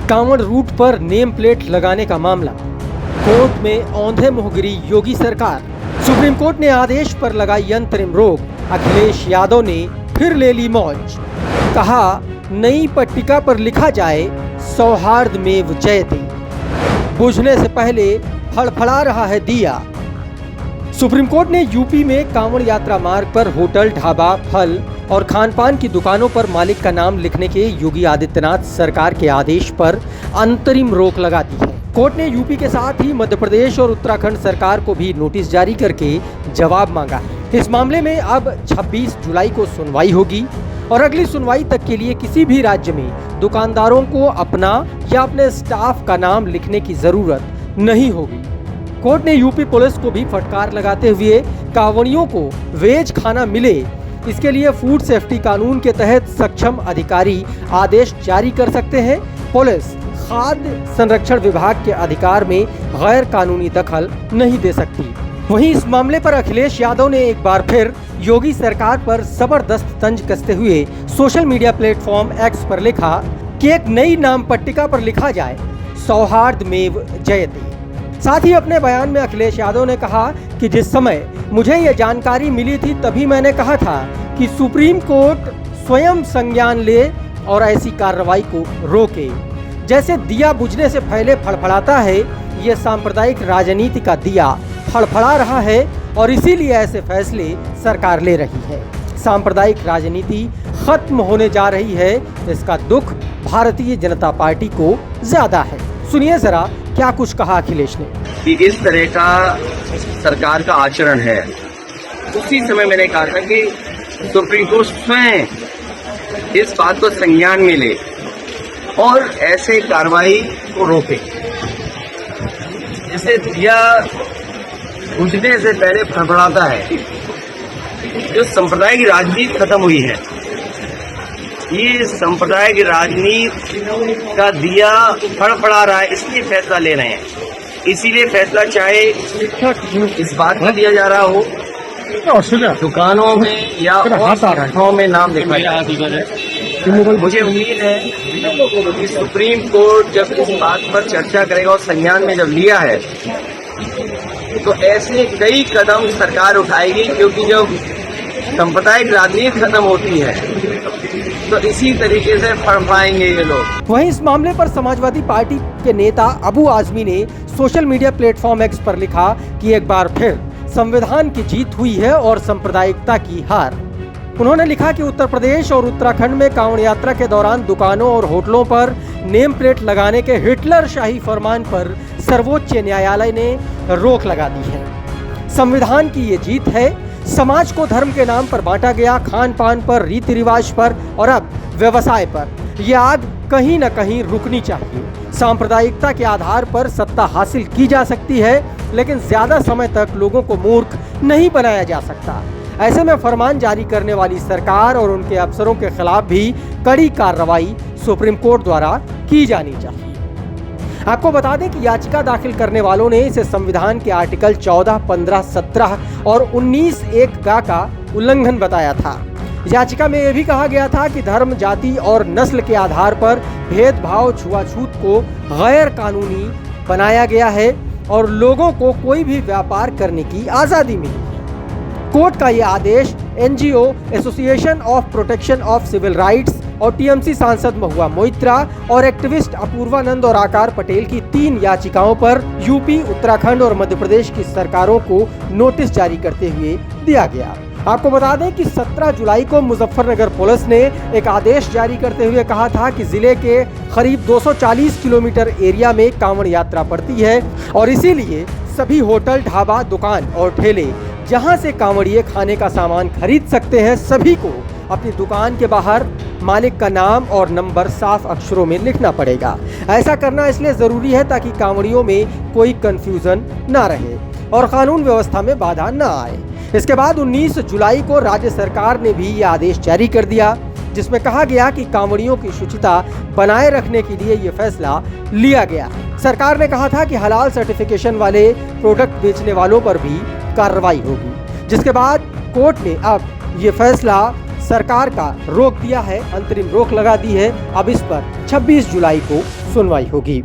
Kanwar root पर name plate लगाने का मामला, कोर्ट में औंधे मुंह गिरी योगी सरकार। सुप्रीम कोर्ट ने आदेश पर लगाई अंतरिम रोक, अखिलेश यादव ने फिर ले ली मौज। कहा नई पट्टिका पर लिखा जाए सौहार्द मेव जयते, बुझने से पहले फड़फड़ा रहा है दिया। सुप्रीम कोर्ट ने यूपी में कांवड़ यात्रा मार्ग पर होटल, ढाबा, फल और खान पान की दुकानों पर मालिक का नाम लिखने के योगी आदित्यनाथ सरकार के आदेश पर अंतरिम रोक लगा दी है। कोर्ट ने यूपी के साथ ही मध्य प्रदेश और उत्तराखंड सरकार को भी नोटिस जारी करके जवाब मांगा है। इस मामले में अब 26 जुलाई को सुनवाई होगी और अगली सुनवाई तक के लिए किसी भी राज्य में दुकानदारों को अपना या अपने स्टाफ का नाम लिखने की जरूरत नहीं होगी। कोर्ट ने यूपी पुलिस को भी फटकार लगाते हुए कांवड़ियों को वेज खाना मिले, इसके लिए फूड सेफ्टी कानून के तहत सक्षम अधिकारी आदेश जारी कर सकते हैं। पुलिस खाद्य संरक्षण विभाग के अधिकार में गैर कानूनी दखल नहीं दे सकती। वहीं इस मामले पर अखिलेश यादव ने एक बार फिर योगी सरकार पर जबरदस्त तंज कसते हुए सोशल मीडिया प्लेटफॉर्म एक्स पर लिखा कि एक नई नाम पट्टिका पर लिखा जाए सौहार्द मेव जयते। साथ ही अपने बयान में अखिलेश यादव ने कहा कि जिस समय मुझे ये जानकारी मिली थी तभी मैंने कहा था कि सुप्रीम कोर्ट स्वयं संज्ञान ले और ऐसी कार्रवाई को रोके। जैसे दिया बुझने से पहले फड़फड़ाता है, ये सांप्रदायिक राजनीति का दिया फड़फड़ा रहा है और इसीलिए ऐसे फैसले सरकार ले रही है। सांप्रदायिक राजनीति खत्म होने जा रही है, इसका दुख भारतीय जनता पार्टी को ज्यादा है। सुनिए जरा क्या कुछ कहा अखिलेश ने। कि इस तरह का सरकार का आचरण है, उसी समय मैंने कहा था कि सुप्रीम कोर्ट स्वयं इस बात को संज्ञान में ले और ऐसे कार्रवाई को रोके। जैसे दिया बुझने से पहले फड़फड़ाता है, जो सांप्रदायिक राजनीति खत्म हुई है, ये सांप्रदायिक राजनीति का दिया फड़फड़ा रहा है, इसलिए फैसला ले रहे हैं। इसीलिए फैसला चाहे इस बात का दिया जा रहा हो दुकानों में या और में नाम लिखा जाए। मुझे उम्मीद है कि सुप्रीम कोर्ट जब इस बात पर चर्चा करेगा और संज्ञान में जब लिया है तो ऐसे कई कदम सरकार उठाएगी, क्योंकि जब सांप्रदायिक राजनीति खत्म होती है तो इसी तरीके से फड़फड़ाएंगे ये लोग। वहीं इस मामले पर समाजवादी पार्टी के नेता अबू आजमी ने सोशल मीडिया प्लेटफॉर्म एक्स पर लिखा कि एक बार फिर संविधान की जीत हुई है और सांप्रदायिकता की हार। उन्होंने लिखा कि उत्तर प्रदेश और उत्तराखंड में कांवड़ यात्रा के दौरान दुकानों और होटलों पर नेम प्लेट लगाने के हिटलर शाही फरमान पर सर्वोच्च न्यायालय ने रोक लगा दी है। संविधान की ये जीत है। समाज को धर्म के नाम पर बांटा गया, खान पान पर, रीति रिवाज पर और अब व्यवसाय पर। यह आग कहीं न कहीं रुकनी चाहिए। सांप्रदायिकता के आधार पर सत्ता हासिल की जा सकती है, लेकिन ज्यादा समय तक लोगों को मूर्ख नहीं बनाया जा सकता। ऐसे में फरमान जारी करने वाली सरकार और उनके अफसरों के खिलाफ भी कड़ी कार्रवाई सुप्रीम कोर्ट द्वारा की जानी चाहिए। आपको बता दें कि याचिका दाखिल करने वालों ने इसे संविधान के आर्टिकल 14, 15, 17 और 19(1) का उल्लंघन बताया था। याचिका में यह भी कहा गया था कि धर्म, जाति और नस्ल के आधार पर भेदभाव, छुआछूत को गैर कानूनी बनाया गया है और लोगों को कोई भी व्यापार करने की आज़ादी मिली है। कोर्ट का यह आदेश NGO association of protection of civil rights और टीएमसी सांसद महुआ मोइत्रा और एक्टिविस्ट अपूर्वानंद और आकार पटेल की 3 याचिकाओं पर यूपी, उत्तराखंड और मध्य प्रदेश की सरकारों को नोटिस जारी करते हुए दिया गया। आपको बता दें कि 17 जुलाई को मुजफ्फरनगर पुलिस ने एक आदेश जारी करते हुए कहा था कि जिले के करीब 240 किलोमीटर एरिया में कांवड़ यात्रा पड़ती है और इसीलिए सभी होटल, ढाबा, दुकान और ठेले जहां से कांवड़िए खाने का सामान खरीद सकते हैं, सभी को अपनी दुकान के बाहर मालिक का नाम और नंबर साफ अक्षरों में लिखना पड़ेगा। ऐसा करना इसलिए जरूरी है ताकि कांवड़ियों में कोई कंफ्यूजन ना रहे और कानून व्यवस्था में बाधा ना आए। इसके बाद 19 जुलाई को राज्य सरकार ने भी ये आदेश जारी कर दिया, जिसमें कहा गया कि कांवड़ियों की शुचिता बनाए रखने के लिए ये फैसला लिया गया। सरकार ने कहा था कि हलाल सर्टिफिकेशन वाले प्रोडक्ट बेचने वालों पर भी कार्रवाई होगी, जिसके बाद कोर्ट ने अब ये फैसला सरकार का रोक दिया है, अंतरिम रोक लगा दी है। अब इस पर 26 जुलाई को सुनवाई होगी।